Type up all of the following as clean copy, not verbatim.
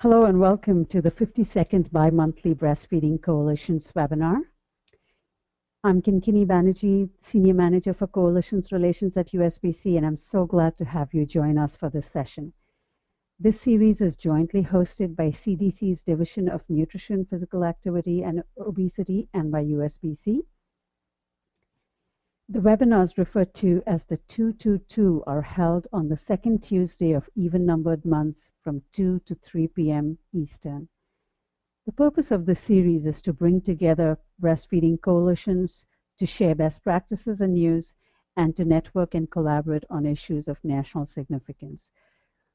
Hello and welcome to the 52nd Bi-Monthly Breastfeeding Coalition's webinar. I'm Kinkini Banerjee, Senior Manager for Coalitions Relations at USBC, and I'm so glad to have you join us for this session. This series is jointly hosted by CDC's Division of Nutrition, Physical Activity and Obesity and by USBC. The webinars referred to as the 222 are held on the second Tuesday of even-numbered months from 2 to 3 p.m. Eastern. The purpose of this series is to bring together breastfeeding coalitions, to share best practices and news, and to network and collaborate on issues of national significance.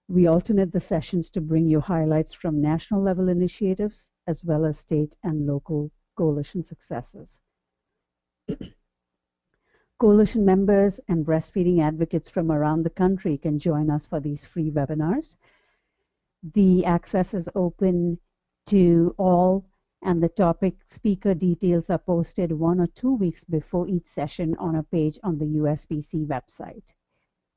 We alternate the sessions to bring you highlights from national level initiatives as well as state and local coalition successes. Coalition members and breastfeeding advocates from around the country can join us for these free webinars. The access is open to all, and the topic speaker details are posted 1 or 2 weeks before each session on a page on the USBC website.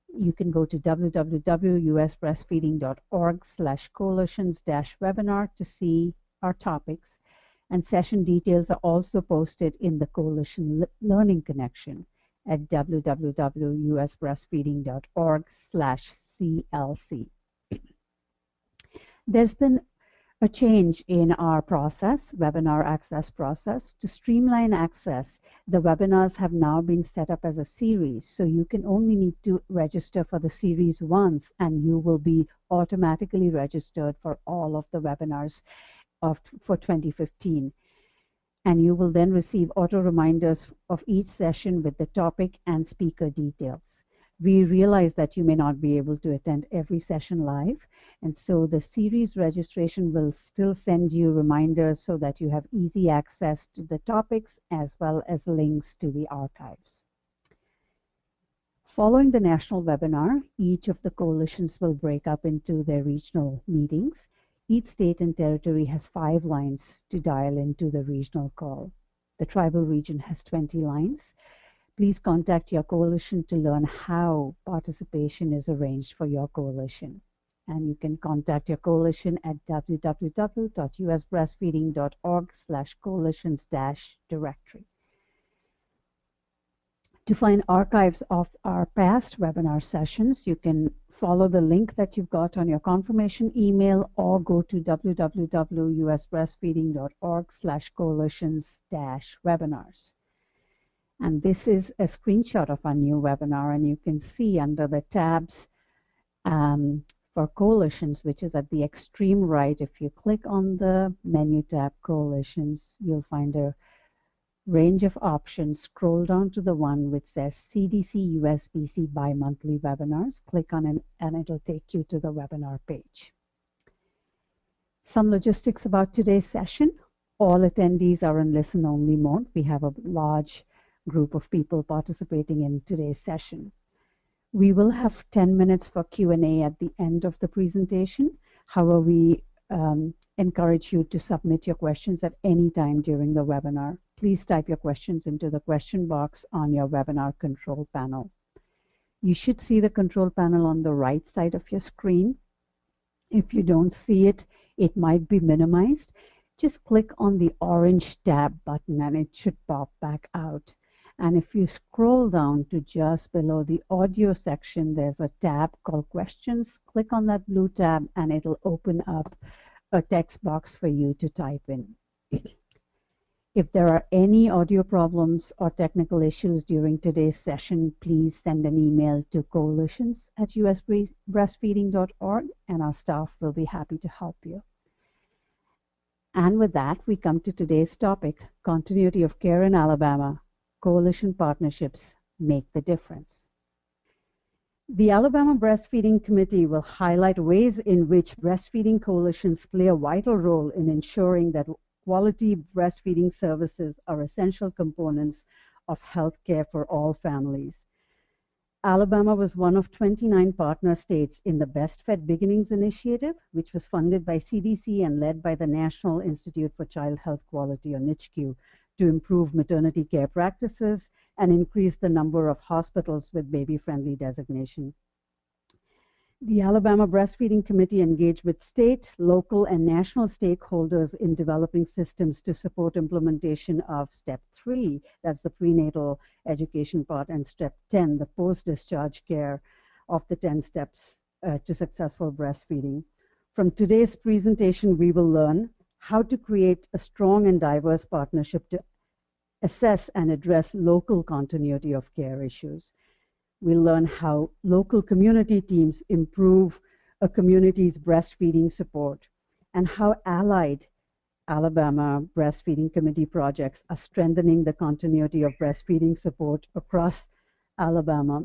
You can go to www.usbreastfeeding.org/coalitions-webinar to see our topics, and session details are also posted in the Coalition Learning Connection at www.usbreastfeeding.org/CLC. There's been a change in our process, webinar access process. To streamline access, the webinars have now been set up as a series, so you can only need to register for the series once, and you will be automatically registered for all of the webinars for 2015. And you will then receive auto reminders of each session with the topic and speaker details. We realize that you may not be able to attend every session live, and so the series registration will still send you reminders so that you have easy access to the topics as well as links to the archives. Following the national webinar, each of the coalitions will break up into their regional meetings. Each state and territory has 5 lines to dial into the regional call. The tribal region has 20 lines. Please contact your coalition to learn how participation is arranged for your coalition. And you can contact your coalition at www.usbreastfeeding.org/coalitions-directory. To find archives of our past webinar sessions, you can follow the link that you've got on your confirmation email or go to www.usbreastfeeding.org/coalitions-webinars. And this is a screenshot of our new webinar, and you can see under the tabs for coalitions, which is at the extreme right. If you click on the menu tab Coalitions, you'll find a range of options. Scroll down to the one which says CDC-USBC bi-monthly webinars. Click on it and it'll take you to the webinar page. Some logistics about today's session. All attendees are in listen-only mode. We have a large group of people participating in today's session. We will have 10 minutes for Q&A at the end of the presentation. However, we encourage you to submit your questions at any time during the webinar. Please type your questions into the question box on your webinar control panel. You should see the control panel on the right side of your screen. If you don't see it, it might be minimized. Just click on the orange tab button and it should pop back out. And if you scroll down to just below the audio section, there's a tab called Questions. Click on that blue tab and it'll open up a text box for you to type in. If there are any audio problems or technical issues during today's session, please send an email to coalitions@usbreastfeeding.org and our staff will be happy to help you. And with that, we come to today's topic, continuity of care in Alabama. Coalition partnerships make the difference. The Alabama Breastfeeding Committee will highlight ways in which breastfeeding coalitions play a vital role in ensuring that quality breastfeeding services are essential components of health care for all families. Alabama was one of 29 partner states in the Best Fed Beginnings initiative, which was funded by CDC and led by the National Institute for Child Health Quality, or NICHQ, to improve maternity care practices and increase the number of hospitals with baby-friendly designation. The Alabama Breastfeeding Committee engaged with state, local, and national stakeholders in developing systems to support implementation of Step 3, that's the prenatal education part, and Step 10, the post-discharge care of the 10 steps to successful breastfeeding. From today's presentation, we will learn how to create a strong and diverse partnership to assess and address local continuity of care issues. We'll learn how local community teams improve a community's breastfeeding support and how allied Alabama Breastfeeding Committee projects are strengthening the continuity of breastfeeding support across Alabama.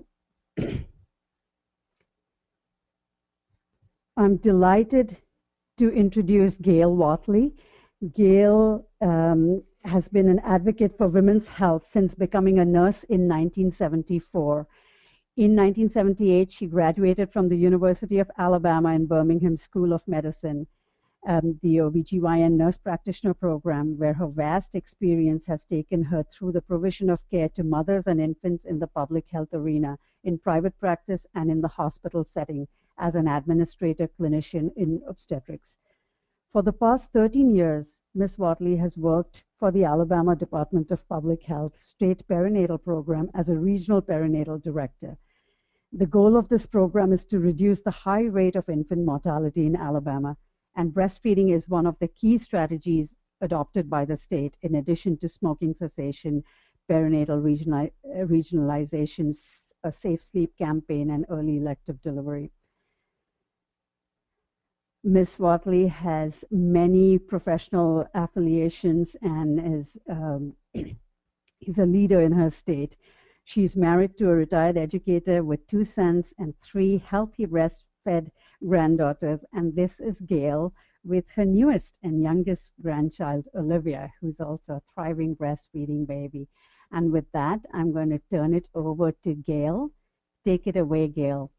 I'm delighted to introduce Gayle Whatley. Gayle has been an advocate for women's health since becoming a nurse in 1974. In 1978, she graduated from the University of Alabama in Birmingham School of Medicine, the OBGYN nurse practitioner program, where her vast experience has taken her through the provision of care to mothers and infants in the public health arena, in private practice, and in the hospital setting as an administrator clinician in obstetrics. For the past 13 years, Ms. Whatley has worked for the Alabama Department of Public Health State Perinatal Program as a regional perinatal director. The goal of this program is to reduce the high rate of infant mortality in Alabama, and breastfeeding is one of the key strategies adopted by the state, in addition to smoking cessation, perinatal regionalization, a safe sleep campaign, and early elective delivery. Ms. Whatley has many professional affiliations and is a leader in her state. She's married to a retired educator with 2 sons and 3 healthy breastfed granddaughters. And this is Gayle with her newest and youngest grandchild, Olivia, who's also a thriving breastfeeding baby. And with that, I'm going to turn it over to Gayle. Take it away, Gayle.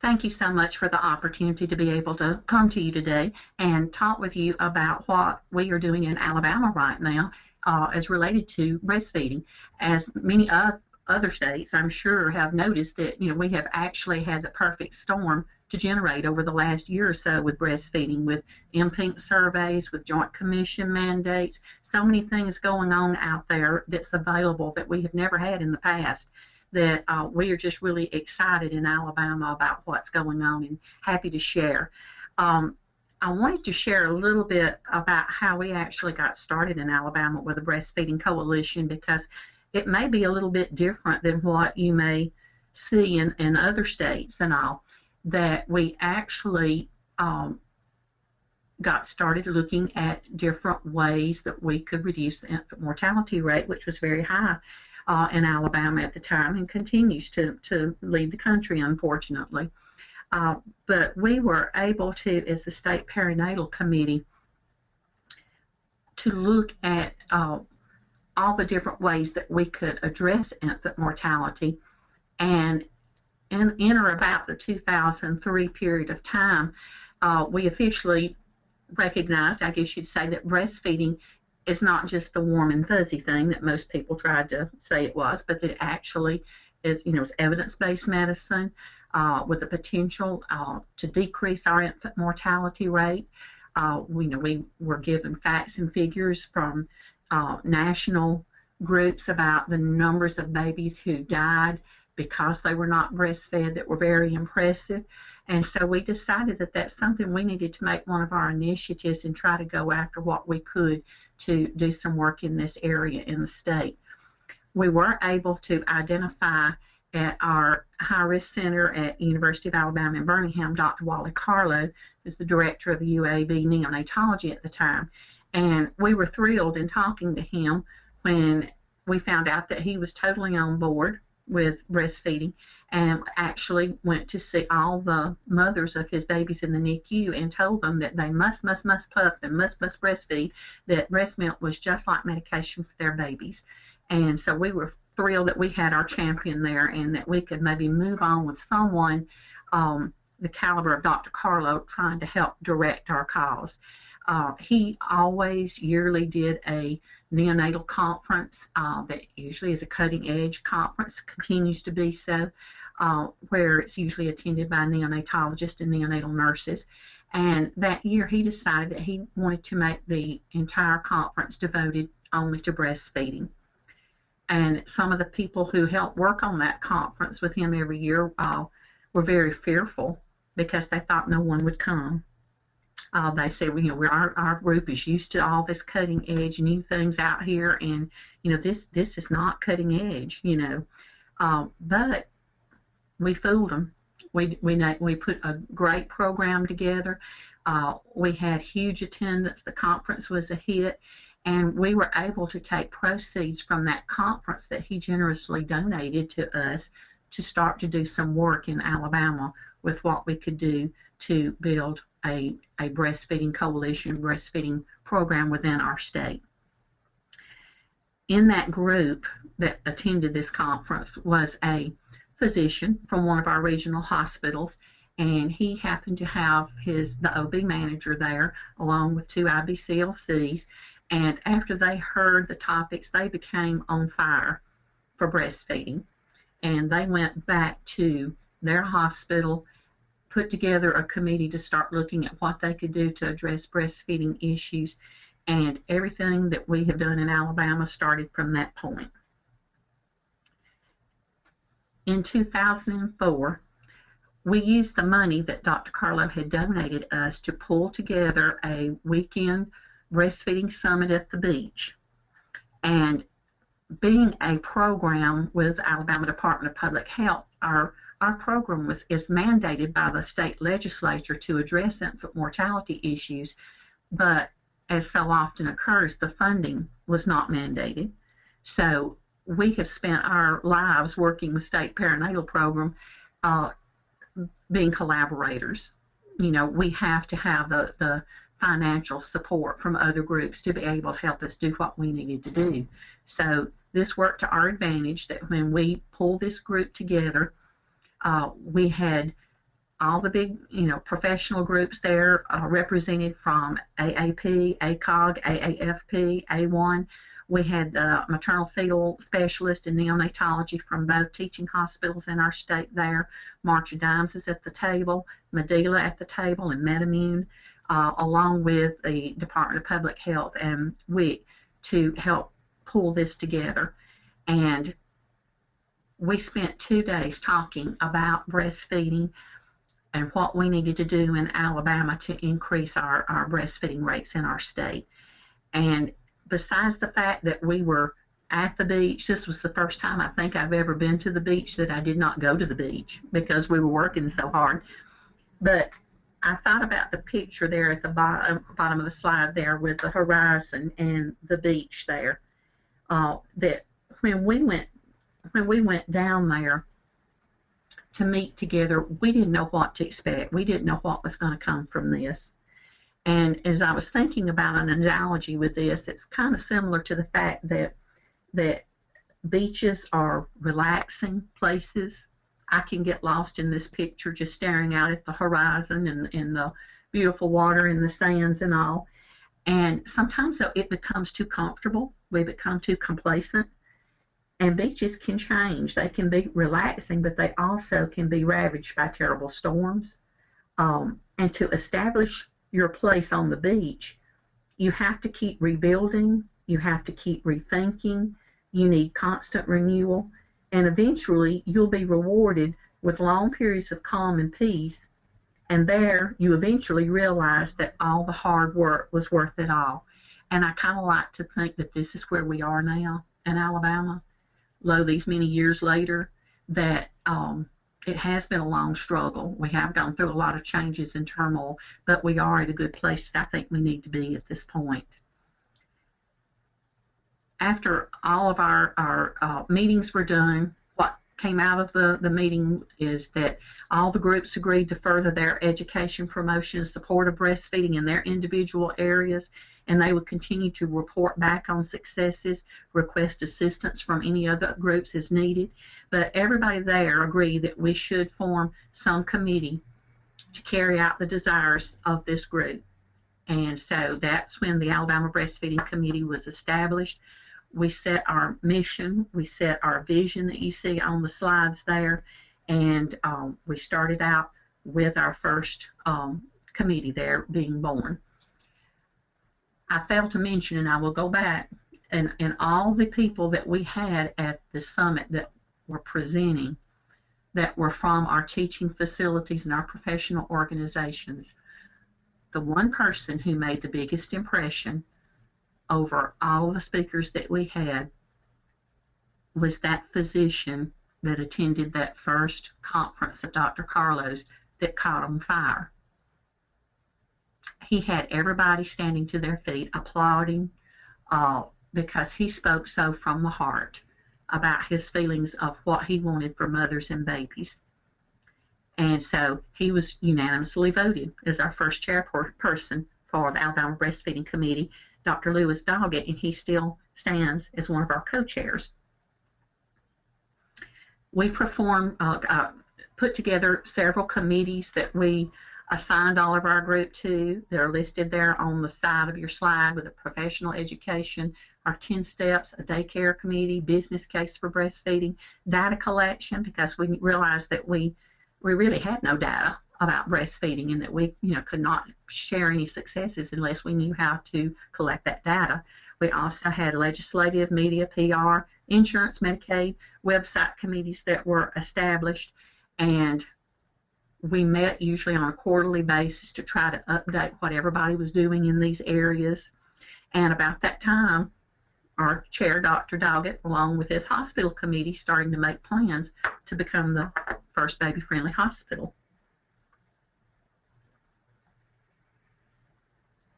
Thank you so much for the opportunity to be able to come to you today and talk with you about what we are doing in Alabama right now as related to breastfeeding. As many other states, I'm sure, have noticed that we have actually had the perfect storm to generate over the last year or so with breastfeeding, with MPINK surveys, with Joint Commission mandates, so many things going on out there that's available that we have never had in the past, that we are just really excited in Alabama about what's going on and happy to share. I wanted to share a little bit about how we actually got started in Alabama with the Breastfeeding Coalition, because it may be a little bit different than what you may see in other states and all, that we actually got started looking at different ways that we could reduce the infant mortality rate, which was very high in Alabama at the time and continues to lead the country, unfortunately. But we were able to, as the State Perinatal Committee, to look at all the different ways that we could address infant mortality. And in or about the 2003 period of time, we officially recognized, I guess you'd say, that breastfeeding is not just the warm and fuzzy thing that most people tried to say it was, but that it actually is, is evidence-based medicine with the potential to decrease our infant mortality rate. We were given facts and figures from national groups about the numbers of babies who died because they were not breastfed that were very impressive. And so we decided that that's something we needed to make one of our initiatives and try to go after what we could to do some work in this area in the state. We were able to identify at our high-risk center at University of Alabama in Birmingham, Dr. Whatley Carlo was the director of the UAB neonatology at the time. And we were thrilled in talking to him when we found out that he was totally on board with breastfeeding, and actually went to see all the mothers of his babies in the NICU and told them that they must pup and must breastfeed, that breast milk was just like medication for their babies. And so we were thrilled that we had our champion there and that we could maybe move on with someone the caliber of Dr. Carlo trying to help direct our cause. He always yearly did a neonatal conference that usually is a cutting-edge conference, continues to be so, where it's usually attended by neonatologists and neonatal nurses. And that year he decided that he wanted to make the entire conference devoted only to breastfeeding. And some of the people who helped work on that conference with him every year were very fearful because they thought no one would come. They said, well, you know, our group is used to all this cutting edge new things out here, and you know, this is not cutting edge, you know. But we fooled them. We put a great program together. We had huge attendance. The conference was a hit, and we were able to take proceeds from that conference that he generously donated to us to start to do some work in Alabama with what we could do to build a breastfeeding coalition, breastfeeding program within our state. In that group that attended this conference was a physician from one of our regional hospitals, and he happened to have the OB manager there along with 2 IBCLCs, and after they heard the topics, they became on fire for breastfeeding, and they went back to their hospital, put together a committee to start looking at what they could do to address breastfeeding issues, and everything that we have done in Alabama started from that point. In 2004, we used the money that Dr. Carlo had donated us to pull together a weekend breastfeeding summit at the beach. And being a program with Alabama Department of Public Health, our program is mandated by the state legislature to address infant mortality issues, but as so often occurs, the funding was not mandated. So we have spent our lives working with state perinatal program being collaborators. You know, we have to have the financial support from other groups to be able to help us do what we needed to do. So this worked to our advantage, that when we pulled this group together, we had all the big, you know, professional groups there represented from AAP, ACOG, AAFP, A1. We had the maternal fetal specialist and neonatology from both teaching hospitals in our state there. Marcia Dimes was at the table, Medela at the table, and MedImmune, along with the Department of Public Health and WIC to help pull this together. And we spent 2 days talking about breastfeeding and what we needed to do in Alabama to increase our breastfeeding rates in our state. And besides the fact that we were at the beach, this was the first time I think I've ever been to the beach that I did not go to the beach because we were working so hard. But I thought about the picture there at the bottom of the slide there with the horizon and the beach there. That when we went down there to meet together, we didn't know what to expect. We didn't know what was going to come from this. And as I was thinking about an analogy with this, it's kind of similar to the fact that beaches are relaxing places. I can get lost in this picture just staring out at the horizon and the beautiful water and the sands and all. And sometimes it becomes too comfortable. We become too complacent. And beaches can change. They can be relaxing, but they also can be ravaged by terrible storms. And to establish your place on the beach, you have to keep rebuilding, you have to keep rethinking, you need constant renewal, and eventually you'll be rewarded with long periods of calm and peace, and there you eventually realize that all the hard work was worth it all. And I kind of like to think that this is where we are now in Alabama, lo these many years later, that it has been a long struggle. We have gone through a lot of changes and turmoil, but we are at a good place that I think we need to be at this point. After all of our meetings were done, what came out of the meeting is that all the groups agreed to further their education, promotion, and support of breastfeeding in their individual areas, and they would continue to report back on successes, request assistance from any other groups as needed. But everybody there agreed that we should form some committee to carry out the desires of this group. And so that's when the Alabama Breastfeeding Committee was established. We set our mission, we set our vision that you see on the slides there, and we started out with our first committee there being born. I failed to mention, and I will go back, and all the people that we had at the summit that were presenting that were from our teaching facilities and our professional organizations, the one person who made the biggest impression over all the speakers that we had was that physician that attended that first conference of Dr. Carlos that caught on fire. He had everybody standing to their feet applauding because he spoke so from the heart about his feelings of what he wanted for mothers and babies. And so he was unanimously voted as our first chairperson for the Alabama Breastfeeding Committee, Dr. Lewis Doggett, and he still stands as one of our co-chairs. We put together several committees that we assigned all of our group to. They're listed there on the side of your slide with a professional education, our 10 steps, a daycare committee, business case for breastfeeding, data collection, because we realized that we really had no data about breastfeeding and that we could not share any successes unless we knew how to collect that data. We also had legislative, media, PR, insurance, Medicaid, website committees that were established, and we met usually on a quarterly basis to try to update what everybody was doing in these areas. And about that time, our chair, Dr. Doggett, along with his hospital committee, starting to make plans to become the first baby-friendly hospital.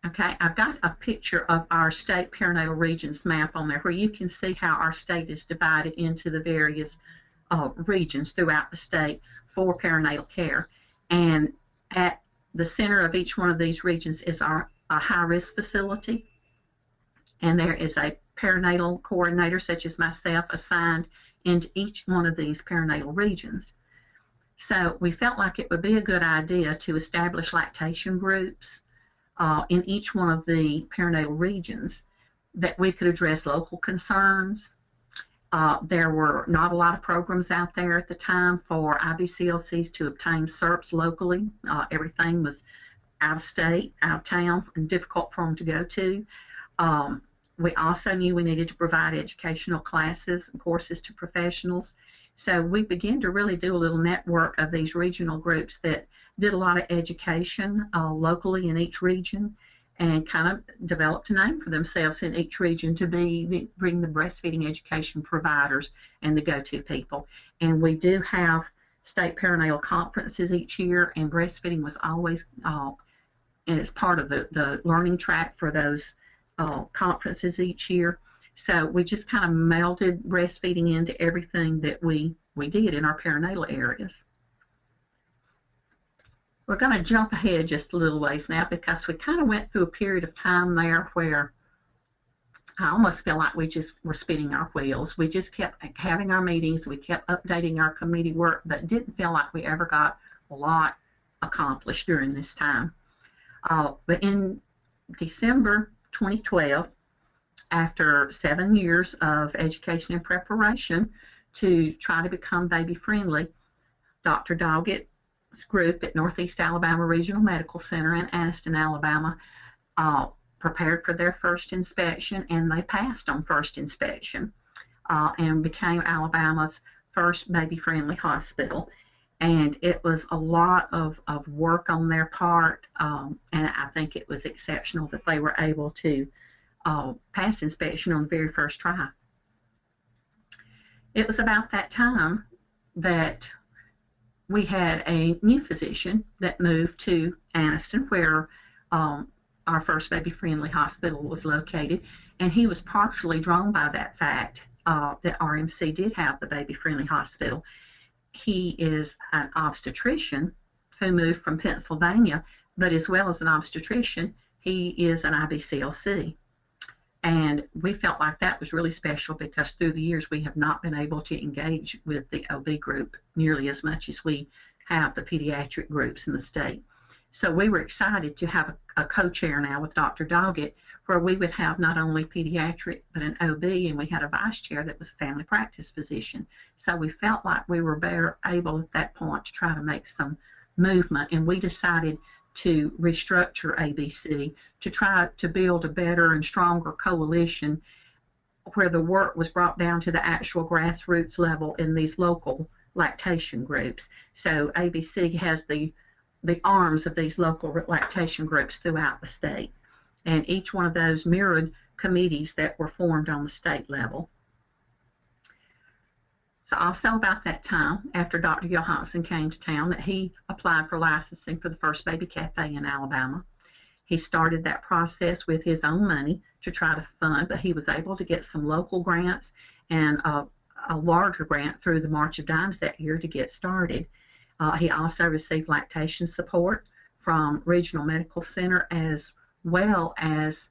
Okay, I've got a picture of our state perinatal regions map on there where you can see how our state is divided into the various regions throughout the state for perinatal care. And at the center of each one of these regions is a high-risk facility, and there is a perinatal coordinator such as myself assigned into each one of these perinatal regions. So we felt like it would be a good idea to establish lactation groups in each one of the perinatal regions that we could address local concerns. There were not a lot of programs out there at the time for IBCLCs to obtain CERPs locally. Everything was out of state, out of town, and difficult for them to go to. We also knew we needed to provide educational classes and courses to professionals. So we began to really do a little network of these regional groups that did a lot of education locally in each region, and kind of developed a name for themselves in each region to bring the breastfeeding education providers and the go-to people. And we do have state perinatal conferences each year, and breastfeeding was always as part of the learning track for those conferences each year. So we just kind of melded breastfeeding into everything that we did in our perinatal areas. We're going to jump ahead just a little ways now because we kind of went through a period of time there where I almost feel like we just were spinning our wheels. We just kept having our meetings, we kept updating our committee work, but didn't feel like we ever got a lot accomplished during this time. But in December 2012, after 7 years of education and preparation to try to become baby-friendly, Dr. Doggett's group at Northeast Alabama Regional Medical Center in Anniston, Alabama, prepared for their first inspection, and they passed on first inspection and became Alabama's first baby-friendly hospital. And it was a lot of work on their part, and I think it was exceptional that they were able to pass inspection on the very first try. It was about that time that we had a new physician that moved to Anniston, where our first baby-friendly hospital was located, and he was partially drawn by that fact that RMC did have the baby-friendly hospital. He is an obstetrician who moved from Pennsylvania, but as well as an obstetrician, he is an IBCLC. And we felt like that was really special because through the years we have not been able to engage with the OB group nearly as much as we have the pediatric groups in the state. So we were excited to have a co-chair now with Dr. Doggett, where we would have not only pediatric but an OB, and we had a vice chair that was a family practice physician. So we felt like we were better able at that point to try to make some movement, and we decided to restructure ABC to try to build a better and stronger coalition where the work was brought down to the actual grassroots level in these local lactation groups. So ABC has the arms of these local lactation groups throughout the state, and each one of those mirrored committees that were formed on the state level. So also about that time, after Dr. Johansson came to town, that he applied for licensing for the first baby cafe in Alabama. He started that process with his own money to try to fund, but he was able to get some local grants and a larger grant through the March of Dimes that year to get started. He also received lactation support from Regional Medical Center, as well as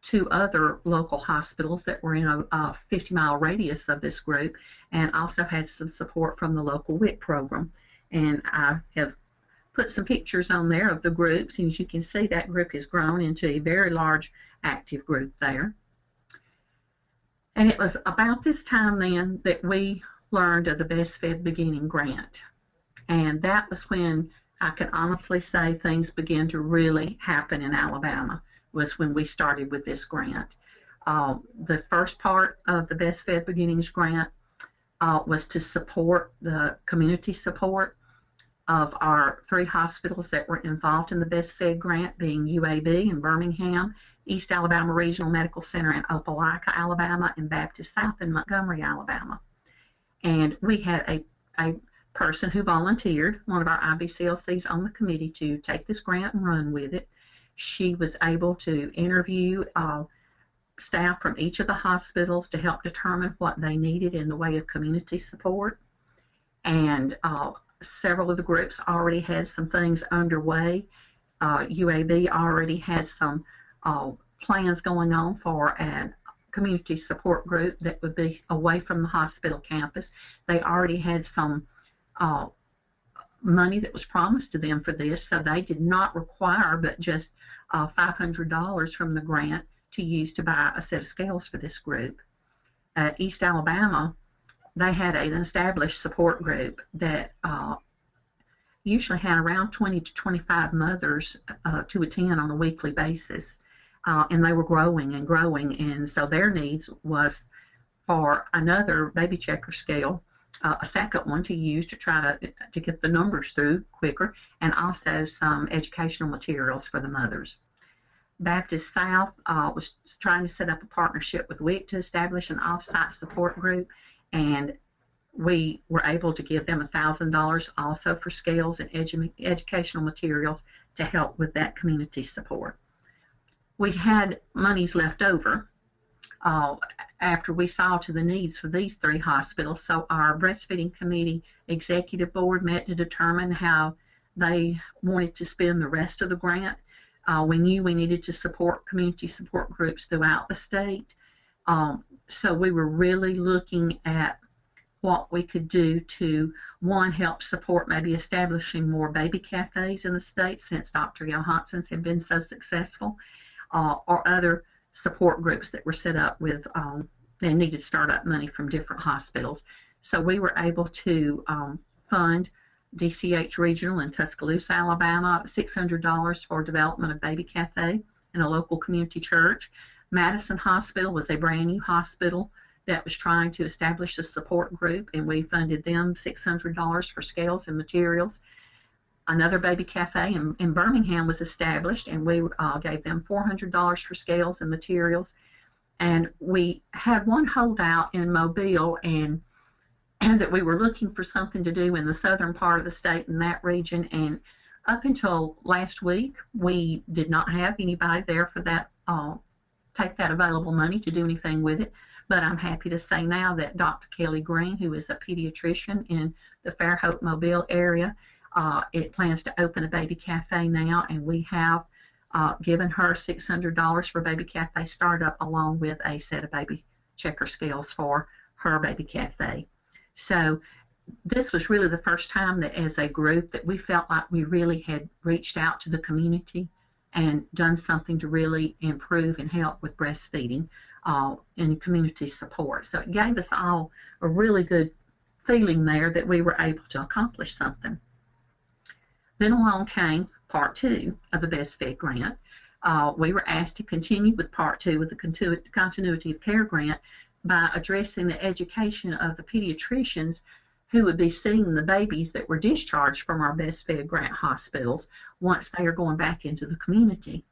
2 other local hospitals that were in a 50-mile radius of this group, and also had some support from the local WIC program. And I have put some pictures on there of the groups, and as you can see, that group has grown into a very large active group there. And it was about this time then that we learned of the Best Fed Beginning grant. And that was when I can honestly say things began to really happen in Alabama, was when we started with this grant. The first part of the Best Fed Beginnings grant was to support the community support of our 3 hospitals that were involved in the Best Fed grant, being UAB in Birmingham, East Alabama Regional Medical Center in Opelika, Alabama, and Baptist South in Montgomery, Alabama. And we had a person who volunteered, one of our IBCLCs on the committee, to take this grant and run with it. She was able to interview staff from each of the hospitals to help determine what they needed in the way of community support. And several of the groups already had some things underway. UAB already had some plans going on for a community support group that would be away from the hospital campus. They already had some money that was promised to them for this, so they did not require but just $500 from the grant to use to buy a set of scales for this group. At East Alabama, they had an established support group that usually had around 20 to 25 mothers to attend on a weekly basis, and they were growing and growing, and so their needs was for another baby checker scale, a second one to use to try to get the numbers through quicker, and also some educational materials for the mothers. Baptist South was trying to set up a partnership with WIC to establish an off-site support group, and we were able to give them $1,000 also for scales and educational materials to help with that community support. We had monies left over after we saw to the needs for these 3 hospitals, so our Breastfeeding Committee Executive Board met to determine how they wanted to spend the rest of the grant. We knew we needed to support community support groups throughout the state, so we were really looking at what we could do to, one, help support maybe establishing more baby cafes in the state since Dr. Johansson's had been so successful, or other support groups that were set up with and needed startup money from different hospitals. So we were able to fund DCH Regional in Tuscaloosa, Alabama, $600 for development of baby cafe in a local community church. Madison Hospital was a brand new hospital that was trying to establish a support group, and we funded them $600 for scales and materials. Another baby cafe in Birmingham was established, and we gave them $400 for scales and materials. And we had one holdout in Mobile, and that we were looking for something to do in the southern part of the state in that region. And up until last week, we did not have anybody there for that, take that available money to do anything with it. But I'm happy to say now that Dr. Kelly Green, who is a pediatrician in the Fairhope Mobile area, it plans to open a baby cafe now, and we have given her $600 for baby cafe startup, along with a set of baby checker scales for her baby cafe. So this was really the first time that as a group that we felt like we really had reached out to the community and done something to really improve and help with breastfeeding and community support. So it gave us all a really good feeling there that we were able to accomplish something. Then along came part 2 of the Best Fed grant. We were asked to continue with part 2 with the continuity of care grant by addressing the education of the pediatricians who would be seeing the babies that were discharged from our Best Fed grant hospitals once they are going back into the community.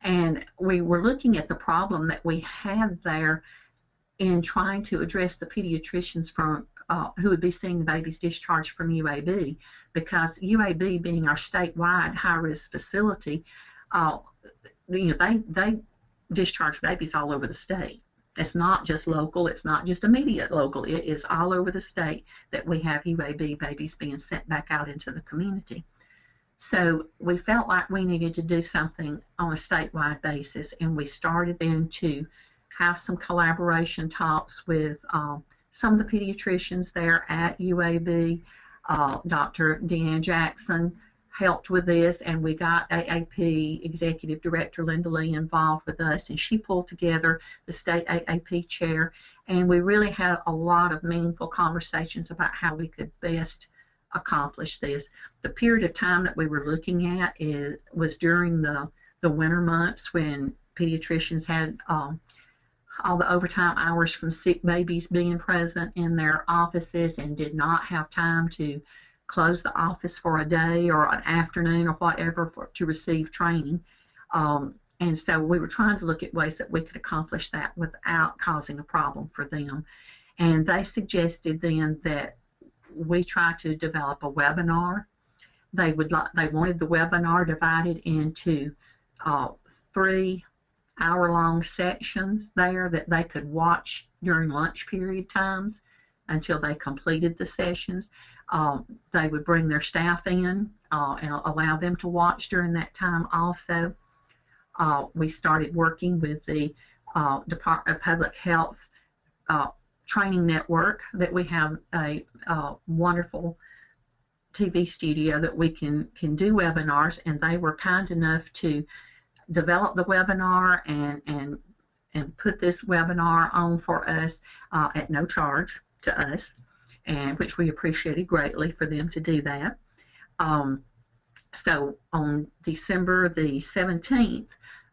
And we were looking at the problem that we had there in trying to address the pediatricians from who would be seeing the babies discharged from UAB, because UAB being our statewide high-risk facility, they discharge babies all over the state. It's not just local, it's not just immediate local, it is all over the state that we have UAB babies being sent back out into the community. So we felt like we needed to do something on a statewide basis, and we started then to have some collaboration talks with some of the pediatricians there at UAB. Dr. Deanne Jackson helped with this, and we got AAP Executive Director Linda Lee involved with us, and she pulled together the state AAP chair, and we really had a lot of meaningful conversations about how we could best accomplish this. The period of time that we were looking at was during the winter months, when pediatricians had all the overtime hours from sick babies being present in their offices and did not have time to close the office for a day or an afternoon or whatever to receive training. And so we were trying to look at ways that we could accomplish that without causing a problem for them. And they suggested then that we try to develop a webinar. They wanted the webinar divided into 3 hour-long sections there that they could watch during lunch period times until they completed the sessions. They would bring their staff in and allow them to watch during that time also. We started working with the Department of Public Health training network, that we have a wonderful TV studio that we can do webinars, and they were kind enough to develop the webinar and put this webinar on for us at no charge to us, and which we appreciated greatly for them to do that. So on December the 17th,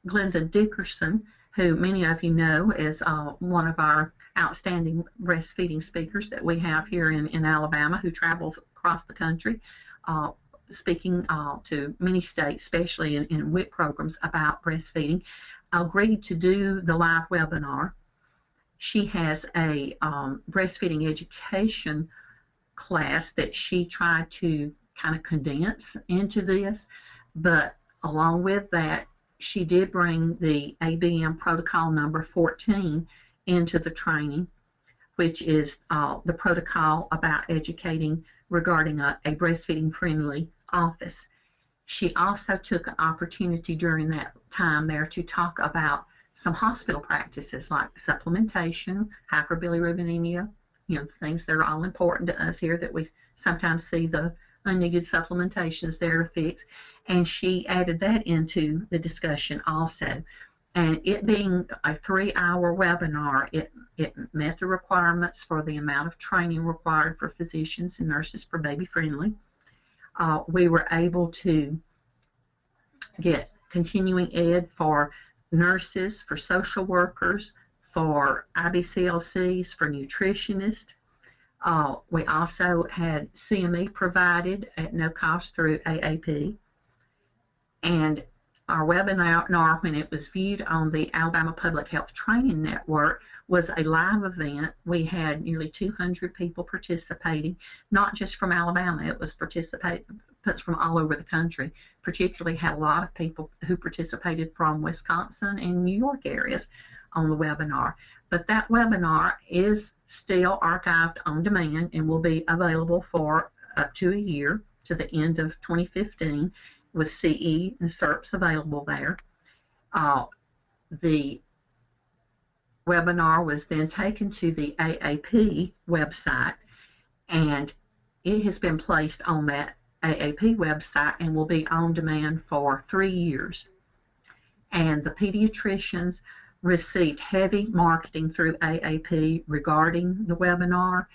Glenda Dickerson, who many of you know is one of our outstanding breastfeeding speakers that we have here in Alabama, who travels across the country, speaking to many states, especially in WIC programs, about breastfeeding, agreed to do the live webinar. She has a breastfeeding education class that she tried to kind of condense into this, but along with that, she did bring the ABM protocol number 14 into the training, which is the protocol about educating regarding a breastfeeding-friendly office. She also took an opportunity during that time there to talk about some hospital practices like supplementation, hyperbilirubinemia, things that are all important to us here that we sometimes see the unneeded supplementations there to fix. And she added that into the discussion also. And it being a 3-hour webinar, it met the requirements for the amount of training required for physicians and nurses for Baby Friendly. We were able to get continuing ed for nurses, for social workers, for IBCLCs, for nutritionists. We also had CME provided at no cost through AAP. And our webinar, when it was viewed on the Alabama Public Health Training Network, was a live event. We had nearly 200 people participating, not just from Alabama. It was participants from all over the country. Particularly had a lot of people who participated from Wisconsin and New York areas on the webinar. But that webinar is still archived on demand and will be available for up to a year, to the end of 2015, with CE and CERPs available there. The webinar was then taken to the AAP website, and it has been placed on that AAP website and will be on demand for 3 years. And the pediatricians received heavy marketing through AAP regarding the webinar.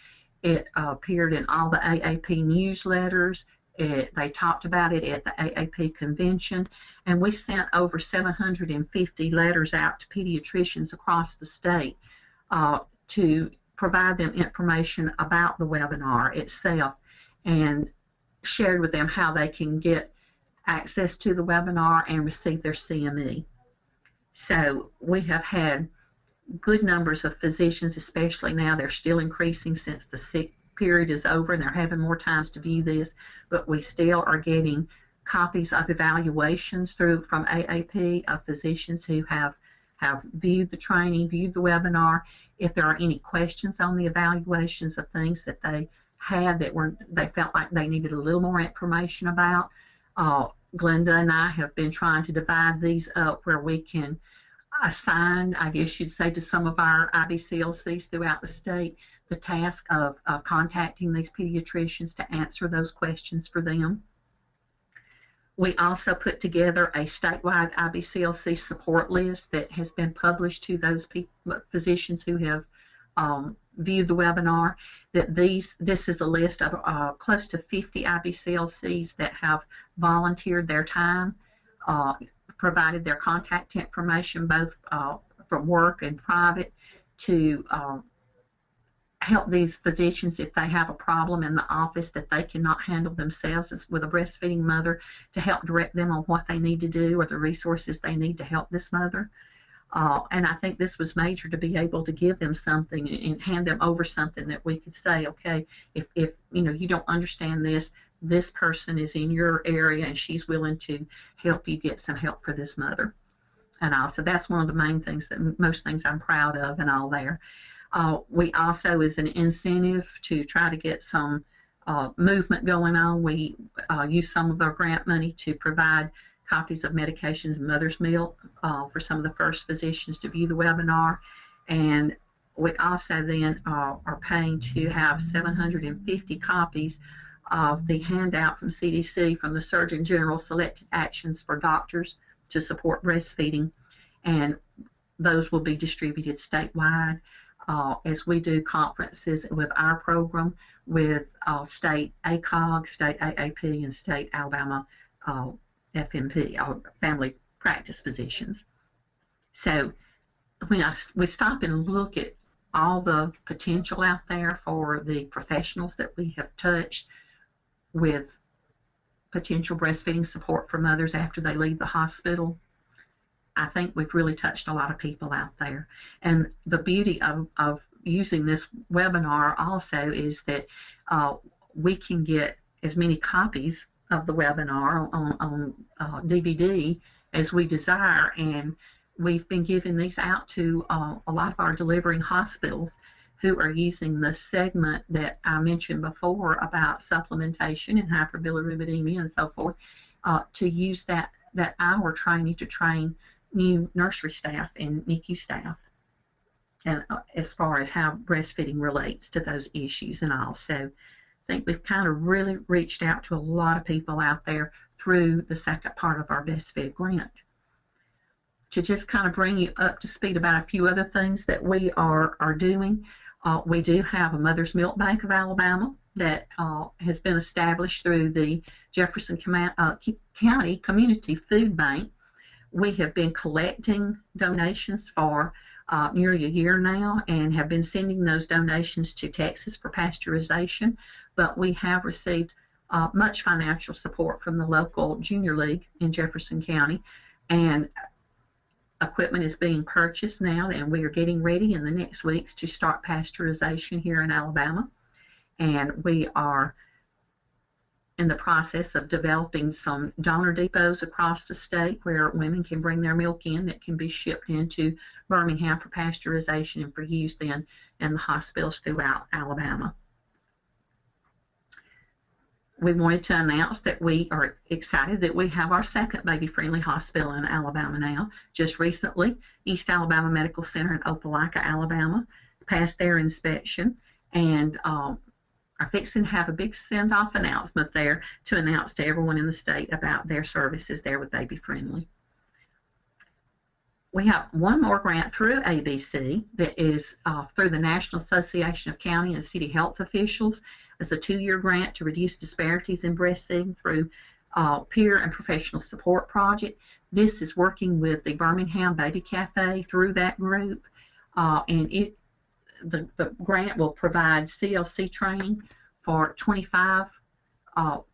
It appeared in all the AAP newsletters. They talked about it at the AAP convention, and we sent over 750 letters out to pediatricians across the state to provide them information about the webinar itself and shared with them how they can get access to the webinar and receive their CME. So we have had good numbers of physicians, especially now. They're still increasing since the sick period is over and they're having more times to view this, but we still are getting copies of evaluations through from AAP of physicians who have viewed the training, viewed the webinar. If there are any questions on the evaluations of things that they had that they felt like they needed a little more information about, Glenda and I have been trying to divide these up where we can assign, I guess you'd say, to some of our IBCLCs throughout the state the task of contacting these pediatricians to answer those questions for them. We also put together a statewide IBCLC support list that has been published to those physicians who have viewed the webinar. This is a list of close to 50 IBCLCs that have volunteered their time, provided their contact information both from work and private to help these physicians if they have a problem in the office that they cannot handle themselves as with a breastfeeding mother, to help direct them on what they need to do or the resources they need to help this mother. And I think this was major to be able to give them something and hand them over something that we could say, okay, if you don't understand this, this person is in your area and she's willing to help you get some help for this mother. And also that's one of the main things that most things I'm proud of and all there. We also, as an incentive to try to get some movement going on, we use some of our grant money to provide copies of medications and mother's milk for some of the first physicians to view the webinar. And we also then are paying to have 750 copies of the handout from CDC from the Surgeon General Selected Actions for Doctors to Support Breastfeeding. And those will be distributed statewide. As we do conferences with our program with state ACOG, state AAP, and state Alabama FMP, family practice physicians. So when we stop and look at all the potential out there for the professionals that we have touched with potential breastfeeding support for mothers after they leave the hospital, I think we've really touched a lot of people out there. And the beauty of using this webinar also is that we can get as many copies of the webinar on DVD as we desire, and we've been giving these out to a lot of our delivering hospitals who are using the segment that I mentioned before about supplementation and hyperbilirubinemia and so forth, to use that hour training to train new nursery staff and NICU staff, and as far as how breastfeeding relates to those issues and all. So I think we've kind of really reached out to a lot of people out there through the second part of our Best Fed grant. To just kind of bring you up to speed about a few other things that we are doing, we do have a Mother's Milk Bank of Alabama that has been established through the Jefferson County Community Food Bank. We have been collecting donations for nearly a year now and have been sending those donations to Texas for pasteurization, but we have received much financial support from the local junior league in Jefferson County, and equipment is being purchased now, and we are getting ready in the next weeks to start pasteurization here in Alabama. And we are in the process of developing some donor depots across the state where women can bring their milk in that can be shipped into Birmingham for pasteurization and for use then in the hospitals throughout Alabama. We wanted to announce that we are excited that we have our second baby-friendly hospital in Alabama now. Just recently, East Alabama Medical Center in Opelika, Alabama, passed their inspection, and are fixing to have a big send-off announcement there to announce to everyone in the state about their services there with Baby-Friendly. We have one more grant through ABC that is through the National Association of County and City Health Officials. It's a 2-year grant to reduce disparities in breastfeeding through peer and professional support project. This is working with the Birmingham Baby Cafe through that group, and the grant will provide CLC training for 25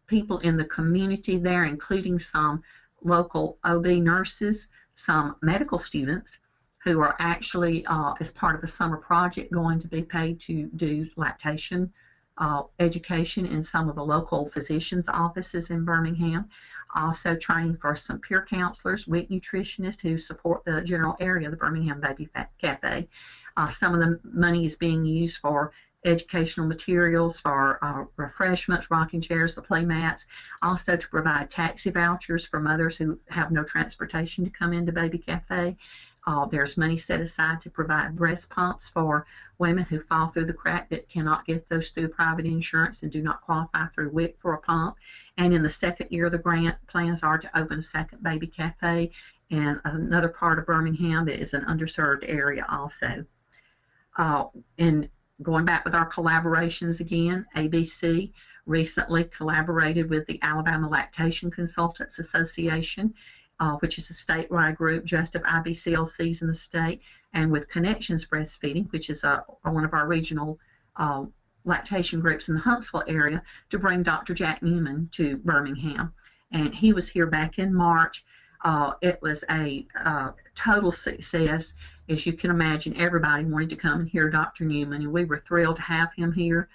people in the community there, including some local OB nurses, some medical students who are actually, as part of the summer project, going to be paid to do lactation education in some of the local physicians' offices in Birmingham. Also training for some peer counselors, WIC nutritionists who support the general area of the Birmingham Baby Cafe. Some of the money is being used for educational materials, for refreshments, rocking chairs, the play mats, also to provide taxi vouchers for mothers who have no transportation to come into Baby Cafe. There's money set aside to provide breast pumps for women who fall through the crack that cannot get those through private insurance and do not qualify through WIC for a pump. And in the second year of the grant, plans are to open a second Baby Cafe in another part of Birmingham that is an underserved area also. And going back with our collaborations again, ABC recently collaborated with the Alabama Lactation Consultants Association, which is a statewide group just of IBCLCs in the state, and with Connections Breastfeeding, which is one of our regional lactation groups in the Huntsville area, to bring Dr. Jack Newman to Birmingham. And he was here back in March. It was a total success. As you can imagine, everybody wanted to come and hear Dr. Newman, and we were thrilled to have him here.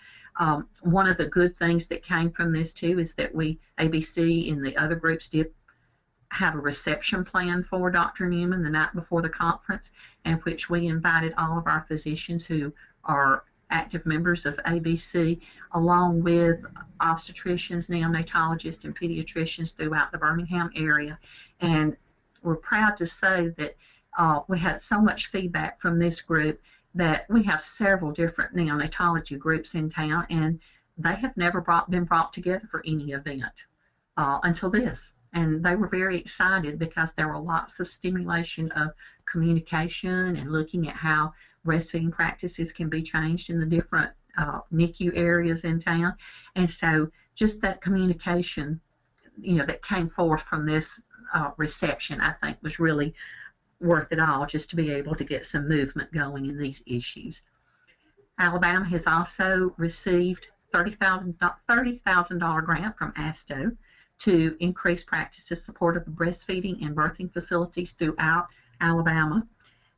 One of the good things that came from this, too, is that ABC and the other groups did have a reception plan for Dr. Newman the night before the conference, in which we invited all of our physicians who are active members of ABC, along with obstetricians, neonatologists, and pediatricians throughout the Birmingham area. And we're proud to say that we had so much feedback from this group that we have several different neonatology groups in town, and they have never been brought together for any event until this. And they were very excited because there were lots of stimulation of communication and looking at how breastfeeding practices can be changed in the different NICU areas in town. And so just that communication, that came forth from this reception, I think was really worth it all, just to be able to get some movement going in these issues. Alabama has also received $30,000 grant from ASTO to increase practices support of the breastfeeding and birthing facilities throughout Alabama.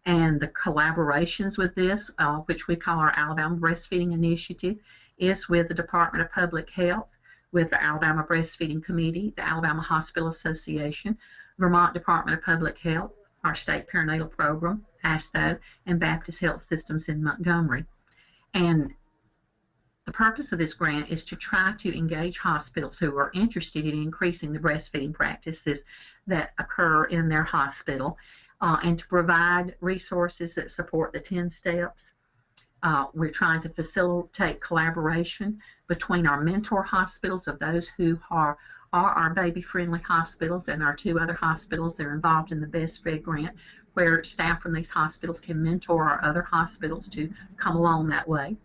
And the collaborations with this, which we call our Alabama Breastfeeding Initiative, is with the Department of Public Health, with the Alabama Breastfeeding Committee, the Alabama Hospital Association, Vermont Department of Public Health, our State Perinatal Program, ASTO, and Baptist Health Systems in Montgomery. And the purpose of this grant is to try to engage hospitals who are interested in increasing the breastfeeding practices that occur in their hospital, and to provide resources that support the 10 steps. We're trying to facilitate collaboration between our mentor hospitals of those who are our baby-friendly hospitals and our 2 other hospitals that are involved in the Best Fed grant, where staff from these hospitals can mentor our other hospitals to come along that way.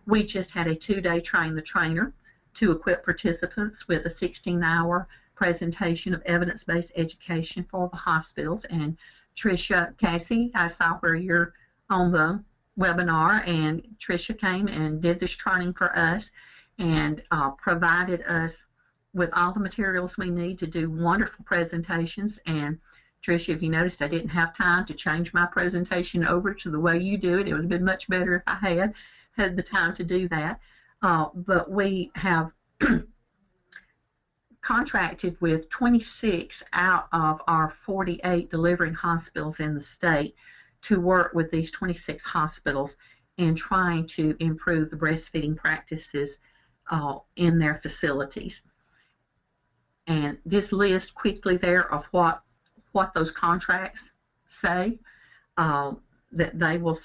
We just had a 2-day Train the Trainer to equip participants with a 16-hour presentation of evidence-based education for the hospitals. And Tricia Casey, I saw where you're on the webinar, and Tricia came and did this training for us and provided us with all the materials we need to do wonderful presentations. And Tricia, if you noticed, I didn't have time to change my presentation over to the way you do it. It would have been much better if I had the time to do that. But we have contracted with 26 out of our 48 delivering hospitals in the state to work with these 26 hospitals in trying to improve the breastfeeding practices in their facilities. And this list quickly there of what those contracts say. that they will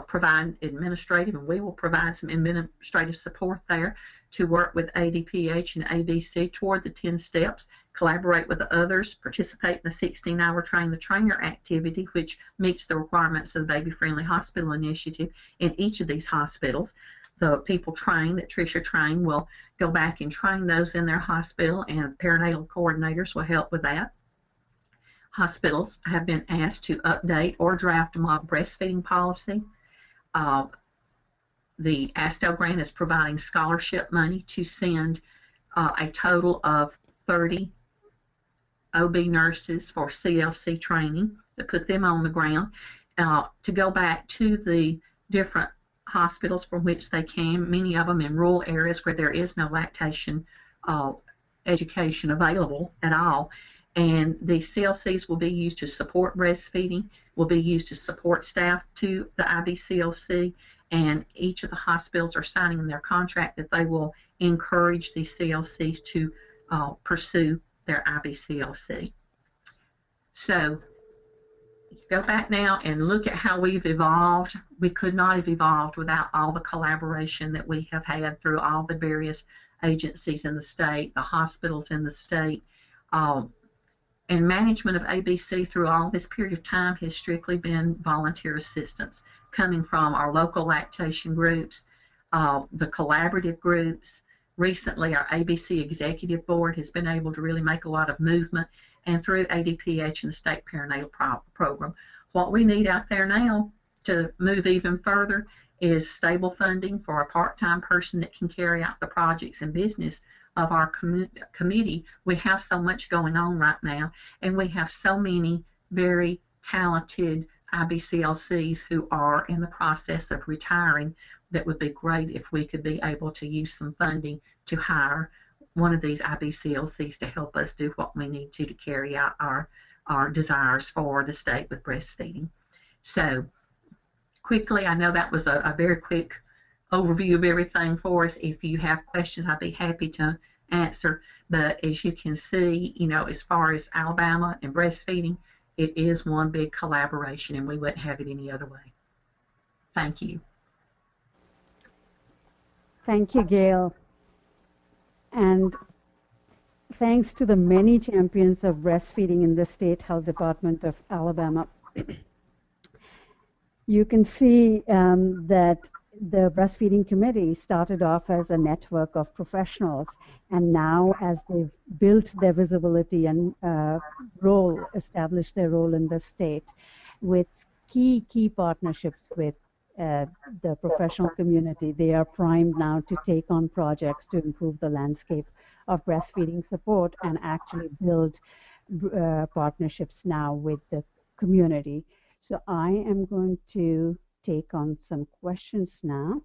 provide administrative, and we will provide some administrative support there to work with ADPH and ABC toward the 10 steps, collaborate with others, participate in the 16-hour Train the Trainer activity, which meets the requirements of the Baby Friendly Hospital Initiative in each of these hospitals. The people trained, that Tricia trained, will go back and train those in their hospital, and perinatal coordinators will help with that. Hospitals have been asked to update or draft a model breastfeeding policy. The ASTEL grant is providing scholarship money to send a total of 30 OB nurses for CLC training, to put them on the ground, to go back to the different hospitals from which they came, many of them in rural areas where there is no lactation education available at all. And the CLCs will be used to support breastfeeding, will be used to support staff to the IBCLC, and each of the hospitals are signing in their contract that they will encourage these CLCs to pursue their IBCLC. So go back now and look at how we've evolved. We could not have evolved without all the collaboration that we have had through all the various agencies in the state, the hospitals in the state. And management of ABC through all this period of time has strictly been volunteer assistance coming from our local lactation groups, the collaborative groups. Recently, our ABC Executive Board has been able to really make a lot of movement, and through ADPH and the State Perinatal Program. What we need out there now to move even further is stable funding for a part-time person that can carry out the projects and business of our committee. We have so much going on right now, and we have so many very talented IBCLCs who are in the process of retiring that would be great if we could be able to use some funding to hire one of these IBCLCs to help us do what we need to carry out our desires for the state with breastfeeding. So quickly, I know that was a very quick overview of everything for us. If you have questions, I'd be happy to answer. But as you can see, you know, as far as Alabama and breastfeeding, it is one big collaboration, and we wouldn't have it any other way. Thank you. Thank you, Gayle. And thanks to the many champions of breastfeeding in the State Health Department of Alabama, you can see that the Breastfeeding Committee started off as a network of professionals, and now as they've built their visibility and established their role in the state with key partnerships with the professional community, they are primed now to take on projects to improve the landscape of breastfeeding support and actually build partnerships now with the community. So I am going to take on some questions now.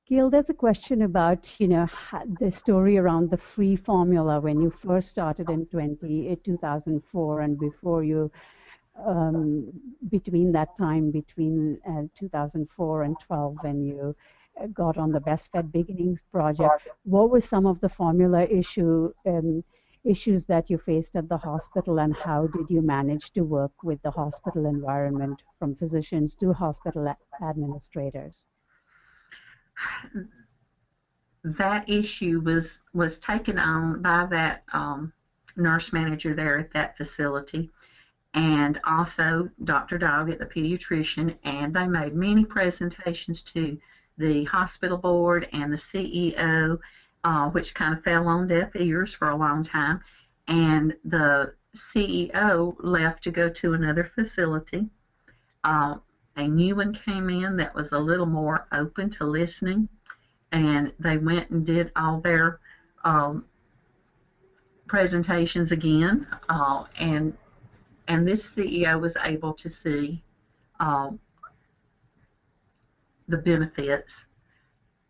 Gayle, there's a question about, you know, the story around the free formula when you first started in 2004 and before you, between that time, between 2004 and 12, when you got on the Best Fed Beginnings project. What were some of the formula issues that you faced at the hospital, and how did you manage to work with the hospital environment, from physicians to hospital administrators? That issue was taken on by that nurse manager there at that facility, and also Dr. Doggett, the pediatrician, and they made many presentations to the hospital board and the CEO, which kind of fell on deaf ears for a long time. And the CEO left to go to another facility. A new one came in that was a little more open to listening, and they went and did all their presentations again. And this CEO was able to see the benefits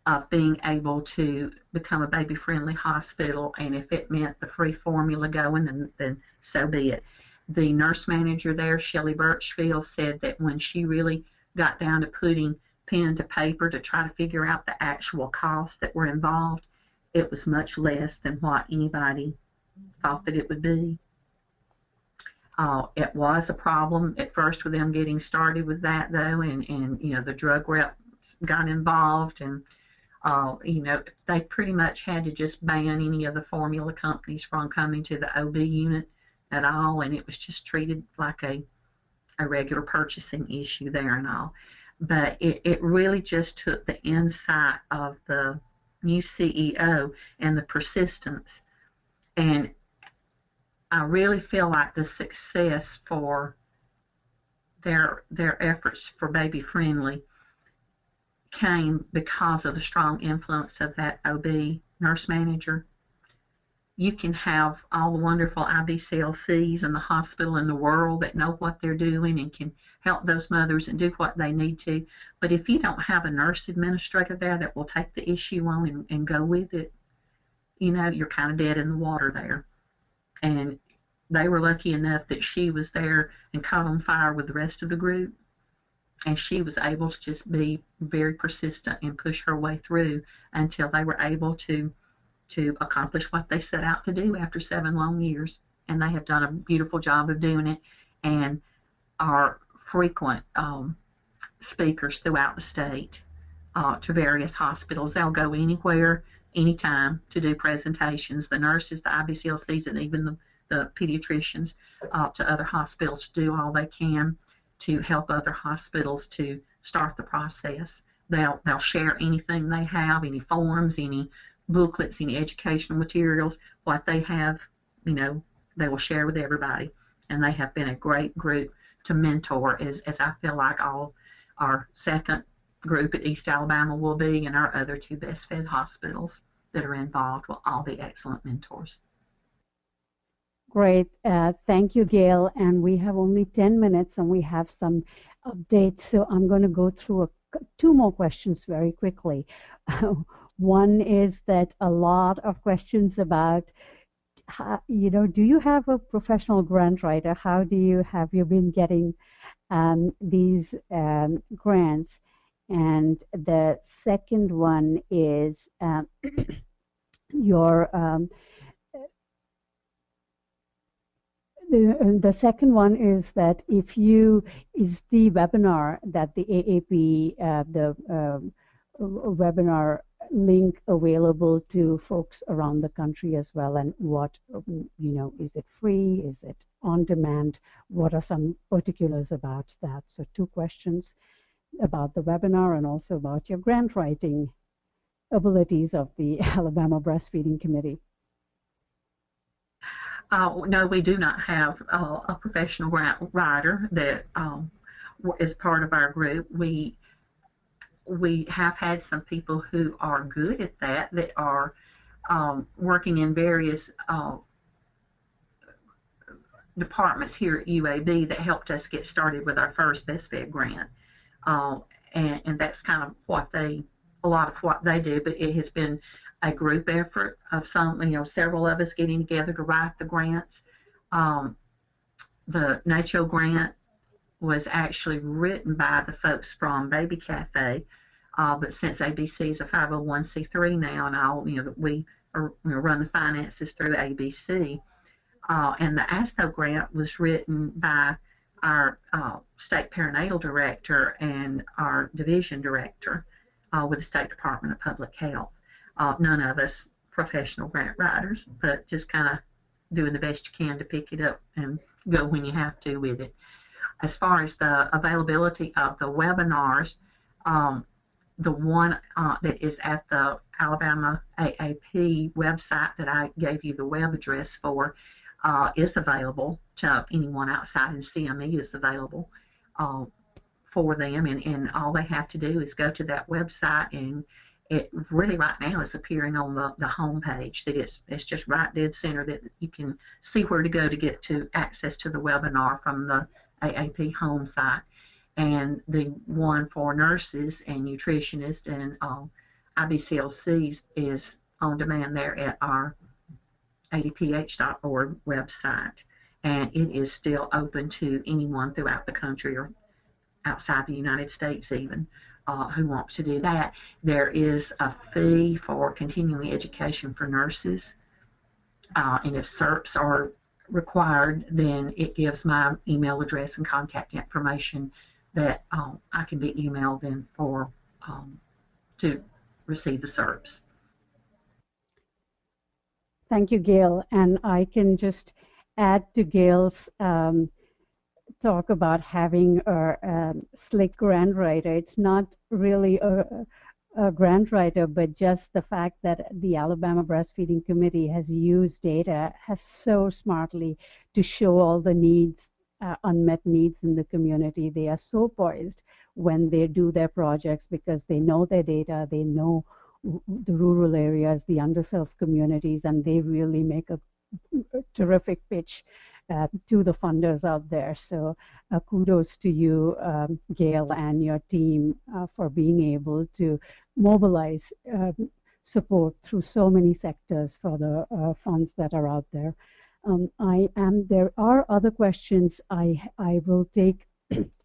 of being able to become a baby-friendly hospital, and if it meant the free formula going, then so be it. The nurse manager there, Shelley Birchfield, said that when she really got down to putting pen to paper to try to figure out the actual costs that were involved, it was much less than what anybody thought that it would be. It was a problem at first with them getting started with that, though, and you know, the drug reps got involved, and you know, they pretty much had to just ban any of the formula companies from coming to the OB unit at all, and it was just treated like a regular purchasing issue there and all. But it really just took the insight of the new CEO and the persistence, and I really feel like the success for their efforts for baby friendly came because of the strong influence of that OB nurse manager. You can have all the wonderful IBCLCs in the hospital in the world that know what they're doing and can help those mothers and do what they need to. But if you don't have a nurse administrator there that will take the issue on and go with it, you know, you're kind of dead in the water there. And they were lucky enough that she was there and caught on fire with the rest of the group. And she was able to just be very persistent and push her way through until they were able to accomplish what they set out to do after 7 long years. And they have done a beautiful job of doing it, and are frequent speakers throughout the state to various hospitals. They'll go anywhere, anytime to do presentations. The nurses, the IBCLCs, and even the pediatricians to other hospitals to do all they can to help other hospitals to start the process. They'll share anything they have, any forms, any booklets, any educational materials, what they have, you know, they will share with everybody. And they have been a great group to mentor, as I feel like all our second group at East Alabama will be, and our other 2 best fed hospitals that are involved will all be excellent mentors. Great. Thank you, Gayle. And we have only 10 minutes and we have some updates. So I'm going to go through 2 more questions very quickly. One is that a lot of questions about, you know, do you have a professional grant writer? How have you been getting these grants? And the second one is the second one is that is the webinar that the AAP, webinar link available to folks around the country as well, and what, you know, is it free, is it on demand, what are some particulars about that? So 2 questions about the webinar and also about your grant writing abilities of the Alabama Breastfeeding Committee. No, we do not have a professional grant writer that is part of our group. We have had some people who are good at that are working in various departments here at UAB that helped us get started with our first Best Fed grant. And that's kind of a lot of what they do, but it has been a group effort of several of us getting together to write the grants. The NACHO grant was actually written by the folks from Baby Cafe, but since ABC is a 501c3 now, and we run the finances through ABC, and the ASTO grant was written by our state perinatal director and our division director with the State Department of Public Health. None of us professional grant writers, but just kind of doing the best you can to pick it up and go when you have to with it. As far as the availability of the webinars, the one that is at the Alabama AAP website that I gave you the web address for is available to anyone outside, and CME is available for them, and all they have to do is go to that website, and it really right now is appearing on the home page. That it's just right dead center that you can see where to go to get to access to the webinar from the AAP home site. And the one for nurses and nutritionists and IBCLCs is on demand there at our adph.org website. And it is still open to anyone throughout the country or outside the United States even. who want to do that. There is a fee for continuing education for nurses, and if CERPs are required, then it gives my email address and contact information that I can be emailed in for to receive the CERPs. Thank you, Gayle. And I can just add to Gayle's talk about having a slick grant writer. It's not really a grant writer, but just the fact that the Alabama Breastfeeding Committee has used data has so smartly to show all the needs, unmet needs in the community. They are so poised when they do their projects because they know their data, they know the rural areas, the underserved communities, and they really make a terrific pitch to the funders out there. So kudos to you, Gayle, and your team for being able to mobilize support through so many sectors for the funds that are out there. There are other questions. I will take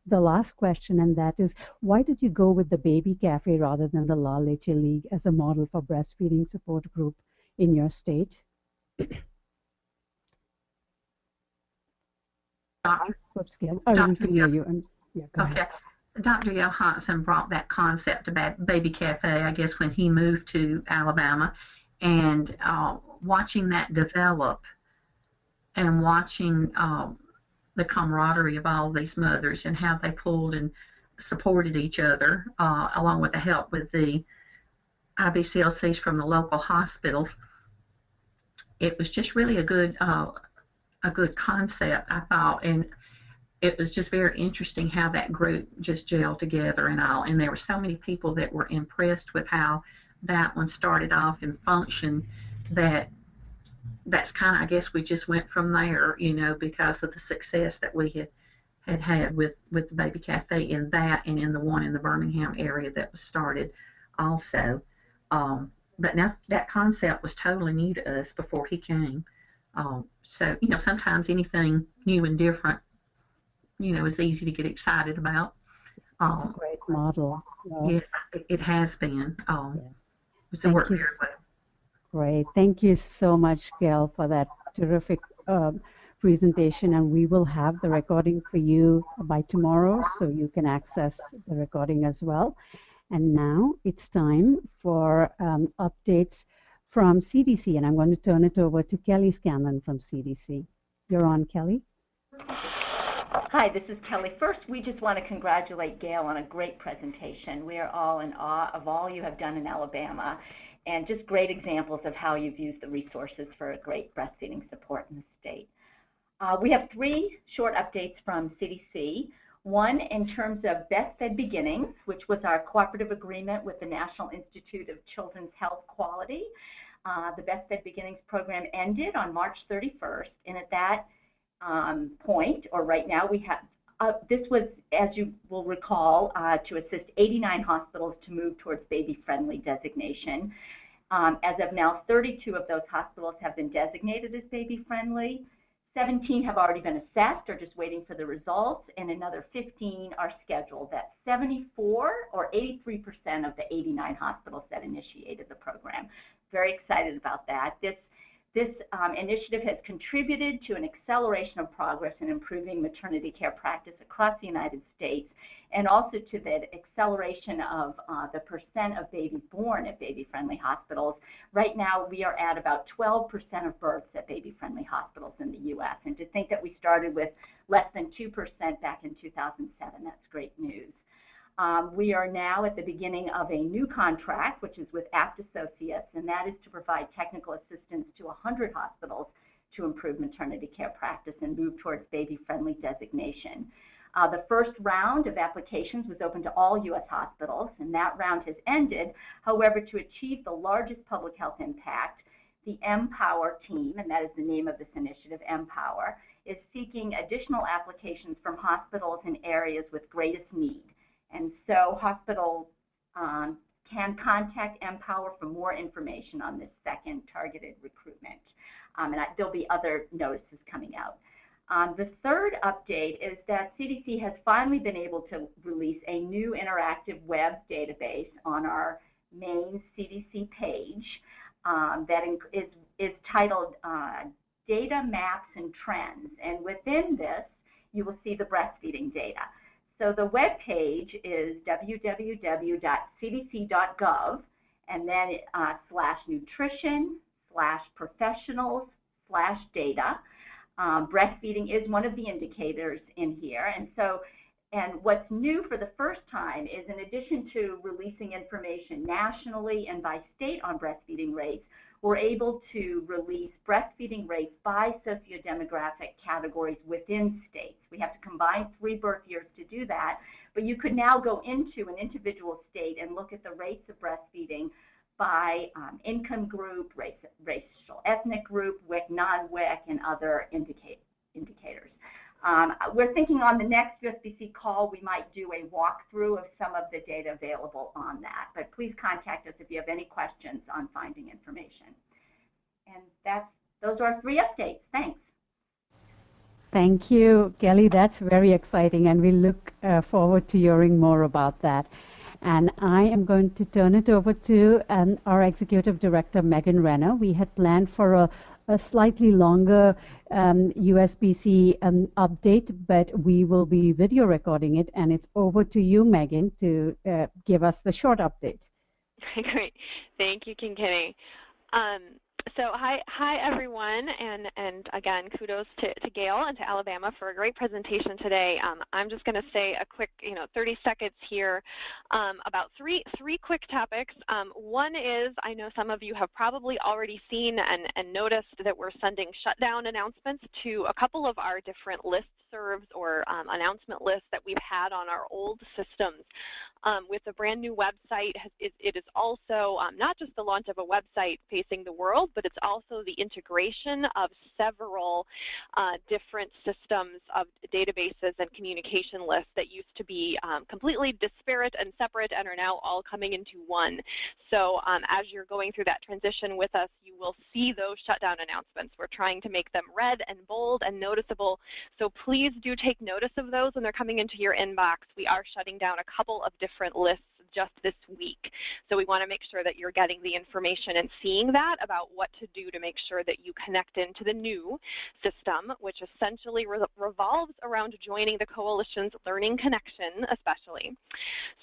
the last question, and that is, why did you go with the Baby Cafe rather than the La Leche League as a model for breastfeeding support group in your state? Whoops, Gayle. Oh, we can hear you. Yeah, go ahead. Dr. Johansson brought that concept about Baby Cafe, I guess, when he moved to Alabama, and watching that develop and watching the camaraderie of all these mothers and how they pulled and supported each other, along with the help with the IBCLCs from the local hospitals. It was just really a good concept, I thought, and it was just very interesting how that group just gelled together and all. And there were so many people that were impressed with how that one started off and functioned, that's kind of, I guess, we just went from there, you know, because of the success that we had with the Baby Cafe in that and in the one in the Birmingham area that was started also. But now that concept was totally new to us before he came. So, you know, sometimes anything new and different, you know, is easy to get excited about. It's a great model. Yes, it has been. It's worked very well. Great. Thank you so much, Gayle, for that terrific presentation. And we will have the recording for you by tomorrow, so you can access the recording as well. And now it's time for updates from CDC, and I'm going to turn it over to Kelly Scanlon from CDC. You're on, Kelly. Hi, this is Kelly. First, we just want to congratulate Gayle on a great presentation. We are all in awe of all you have done in Alabama, and just great examples of how you've used the resources for a great breastfeeding support in the state. We have 3 short updates from CDC. One in terms of Best Fed Beginnings, which was our cooperative agreement with the National Institute of Children's Health Quality. The Best Fed Beginnings program ended on March 31st, and at that point, or right now, we have, this was, as you will recall, to assist 89 hospitals to move towards baby-friendly designation. As of now, 32 of those hospitals have been designated as baby-friendly. 17 have already been assessed or just waiting for the results, and another 15 are scheduled. That's 74 or 83% of the 89 hospitals that initiated the program. Very excited about that. This initiative has contributed to an acceleration of progress in improving maternity care practice across the United States, and also to the acceleration of the percent of babies born at baby-friendly hospitals. Right now, we are at about 12% of births at baby-friendly hospitals in the U.S. And to think that we started with less than 2% back in 2007, that's great news. We are now at the beginning of a new contract, which is with Apt Associates, and that is to provide technical assistance to 100 hospitals to improve maternity care practice and move towards baby-friendly designation. The first round of applications was open to all U.S. hospitals, and that round has ended. However, to achieve the largest public health impact, the Empower team, and that is the name of this initiative, Empower, is seeking additional applications from hospitals in areas with greatest need. And so hospitals can contact Empower for more information on this second targeted recruitment. And there'll be other notices coming out. The third update is that CDC has finally been able to release a new interactive web database on our main CDC page that is titled Data, Maps, and Trends. And within this, you will see the breastfeeding data. So the web page is www.cdc.gov, and then /nutrition/professionals/data. Breastfeeding is one of the indicators in here, and what's new for the first time is, in addition to releasing information nationally and by state on breastfeeding rates, we're able to release breastfeeding rates by sociodemographic categories within states. We have to combine 3 birth years to do that, but you could now go into an individual state and look at the rates of breastfeeding by income group, racial ethnic group, WIC, non-WIC, and other indicators. We're thinking on the next USBC call, we might do a walkthrough of some of the data available on that. But please contact us if you have any questions on finding information. And those are our 3 updates. Thanks. Thank you, Kelly. That's very exciting, and we look forward to hearing more about that. And I am going to turn it over to our Executive Director, Megan Renner. We had planned for a slightly longer USBC update, but we will be video recording it, and it's over to you, Megan, to give us the short update. Great. Thank you, Kinkini. So hi everyone, and again, kudos to Gayle and to Alabama for a great presentation today. I'm just going to say a quick, 30 seconds here about three quick topics. One is, I know some of you have probably already seen and noticed that we're sending shutdown announcements to a couple of our different listservs or announcement lists that we've had on our old systems. With the brand new website, it is also not just the launch of a website facing the world, but it's also the integration of several different systems of databases and communication lists that used to be completely disparate and separate and are now all coming into one. So as you're going through that transition with us, you will see those shutdown announcements. We're trying to make them red and bold and noticeable, so please do take notice of those when they're coming into your inbox. We are shutting down a couple of different lists just this week. So we want to make sure that you're getting the information and seeing that about what to do to make sure that you connect into the new system, which essentially revolves around joining the Coalition's Learning Connection especially.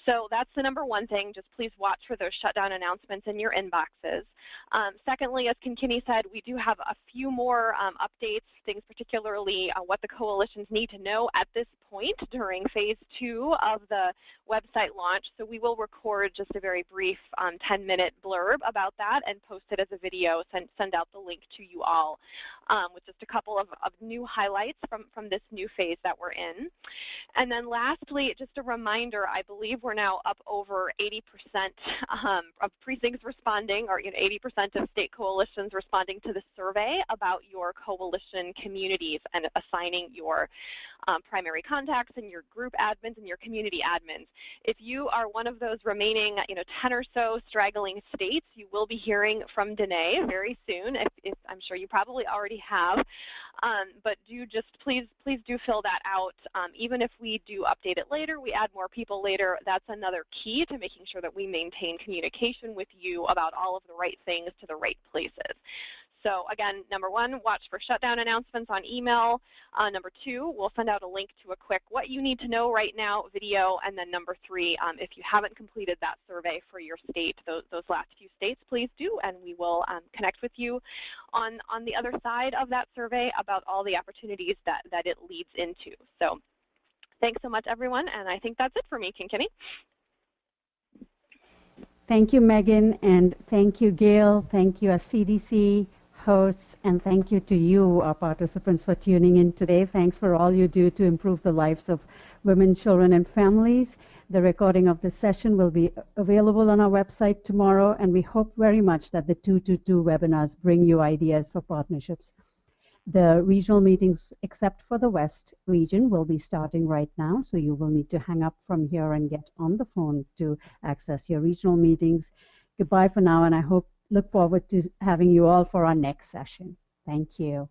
So that's the number one thing. Just please watch for those shutdown announcements in your inboxes. Secondly, as Kinkini said, we do have a few more updates, things particularly what the coalitions need to know at this point during phase 2 of the website launch. So we will record just a very brief 10-minute blurb about that and post it as a video, send out the link to you all with just a couple of new highlights from this new phase that we're in. And then lastly, just a reminder, I believe we're now up over 80% of precincts responding, or 80% of state coalitions responding to the survey about your coalition communities and assigning your primary contacts and your group admins and your community admins. If you are one of those remaining 10 or so straggling states, you will be hearing from Danae very soon. If I'm sure you probably already have, but please do fill that out. Even if we do update it later, we add more people later, that's another key to making sure that we maintain communication with you about all of the right things to the right places. So again, number one, watch for shutdown announcements on email. Number two, we'll send out a link to a quick what you need to know right now video. And then number three, if you haven't completed that survey for your state, those last few states, please do, and we will connect with you on the other side of that survey about all the opportunities that it leads into. So thanks so much, everyone, and I think that's it for me, Kinkini. Thank you, Megan, and thank you, Gayle. Thank you, our CDC hosts, and thank you to you, our participants, for tuning in today. Thanks for all you do to improve the lives of women, children, and families. The recording of this session will be available on our website tomorrow, and we hope very much that the 222 webinars bring you ideas for partnerships. The regional meetings, except for the West region, will be starting right now, so you will need to hang up from here and get on the phone to access your regional meetings. Goodbye for now, and I look forward to having you all for our next session. Thank you.